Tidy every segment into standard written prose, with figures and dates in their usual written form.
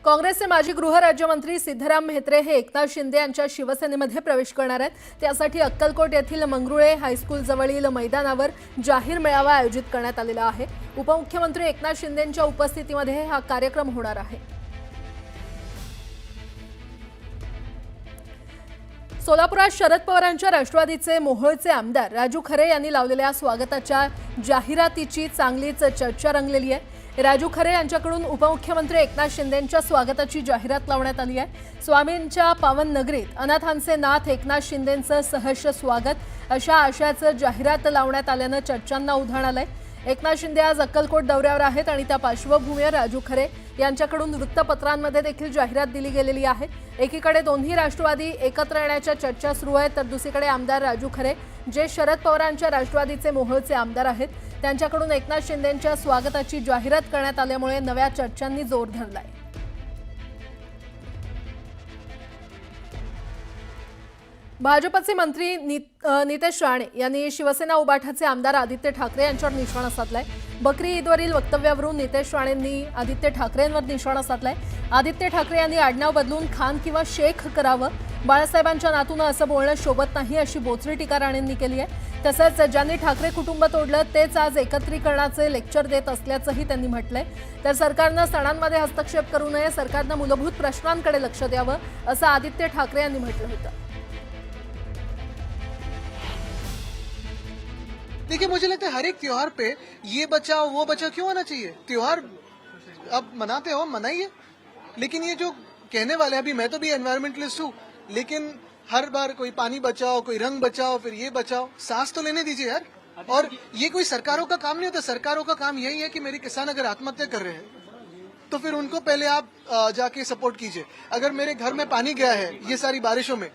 काँग्रेसचे माजी गृहराज्यमंत्री सिद्धराम म्हेत्रे हे एकनाथ शिंदे यांच्या शिवसेनेमध्ये प्रवेश करणार आहेत। त्यासाठी अक्कलकोट येथील मंगरुळे हायस्कूल जवळील मैदानावर जाहीर मेळावा आयोजित करण्यात आलेला आहे। उपमुख्यमंत्री एकनाथ शिंदेंच्या उपस्थितीमध्ये हा कार्यक्रम होणार आहे। सोलापुरात शरद पवारांच्या राष्ट्रवादीचे मोहोळचे आमदार राजू खरे यांनी लावलेल्या स्वागताच्या जाहिरातीची चांगलीच चर्चा रंगलेली आहे। राजू खरे यांच्याकडून उपमुख्यमंत्री एकनाथ शिंदेंच्या स्वागताची जाहिरात लावण्यात आली आहे। स्वामींच्या पावन नगरीत अनाथांचे नाथ एकनाथ शिंदेंचं सहर्ष स्वागत अशा आशयाचं जाहिरात लावण्यात आल्यानं चर्चांना उधाण आलंय। एकनाथ शिंदे आज अक्कलकोट दौऱ्यावर आहेत आणि त्या पार्श्वभूमीवर राजू खरे यांच्याकडून वृत्तपत्रांमध्ये देखील जाहिरात दिली गेलेली आहे। एकीकडे दोन्ही राष्ट्रवादी एकत्र येण्याच्या चर्चा सुरू आहेत, तर दुसरीकडे आमदार राजू खरे जे शरद पवारांच्या राष्ट्रवादीचे मोहोळचे आमदार आहेत त्यांच्याकडून एकनाथ शिंदेंच्या स्वागताची जाहिरात करण्यात आल्यामुळे नव्या चर्चांनी जोर धरलाय। भाजपचे मंत्री नितेश राणे यांनी शिवसेना उबाठाचे आमदार आदित्य ठाकरे यांच्यावर निशाणा साधलाय। बकरी ईदवरील वक्तव्यावरून नितेश राणेंनी आदित्य ठाकरेंवर निशाणा साधलाय। आदित्य ठाकरे यांनी आडनाव बदलून खान किंवा शेख करावं, बाळासाहेबांच्या नातूनं असं बोलणं शोभत नाही अशी बोचरी टीका राणेंनी केली आहे। तसंच ज्यांनी ठाकरे कुटुंब तोडलं तेच आज एकत्रीकरणाचे लेक्चर देत असल्याचंही त्यांनी म्हटलंय। तर सरकारनं सणांमध्ये हस्तक्षेप करू नये, सरकारनं मूलभूत प्रश्नांकडे लक्ष द्यावं असं आदित्य ठाकरे यांनी म्हटलं होतं। देखिए, मुझे लगता है हर एक त्योहार पे ये बचाओ वो बचाओ क्यों आना चाहिए। त्योहार अब मनाते हो मनाइए, लेकिन ये जो कहने वाले, अभी मैं तो भी एनवायरमेंटलिस्ट हूँ, लेकिन हर बार कोई पानी बचाओ, कोई रंग बचाओ, फिर ये बचाओ, सांस तो लेने दीजिए यार। और ये कोई सरकारों का काम नहीं होता। सरकारों का काम यही है कि मेरे किसान अगर आत्महत्या कर रहे हैं तो फिर उनको पहले आप जाके सपोर्ट कीजिए। अगर मेरे घर में पानी गया है ये सारी बारिशों में,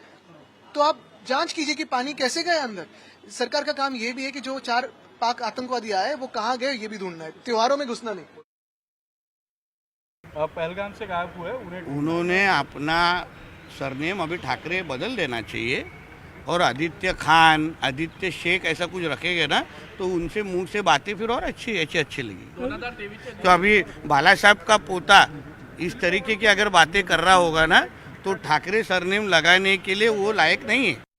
तो आप जांच कीजिए कि पानी कैसे गया अंदर। सरकार का काम ये भी है कि जो 4 पाक आतंकवादी आए वो कहाँ गए ये भी ढूंढना है, त्योहारों में घुसना नहीं। पहलगाम से गायब हुए उन्होंने अपना सरनेम अभी ठाकरे बदल देना चाहिए और आदित्य खान, आदित्य शेख ऐसा कुछ रखेंगे ना तो उनसे मुंह से बातें फिर और अच्छी लगी। तो अभी बाला साहब का पोता इस तरीके की अगर बातें कर रहा होगा ना तो ठाकरे सरनेम लगाने के लिए वो लायक नहीं है।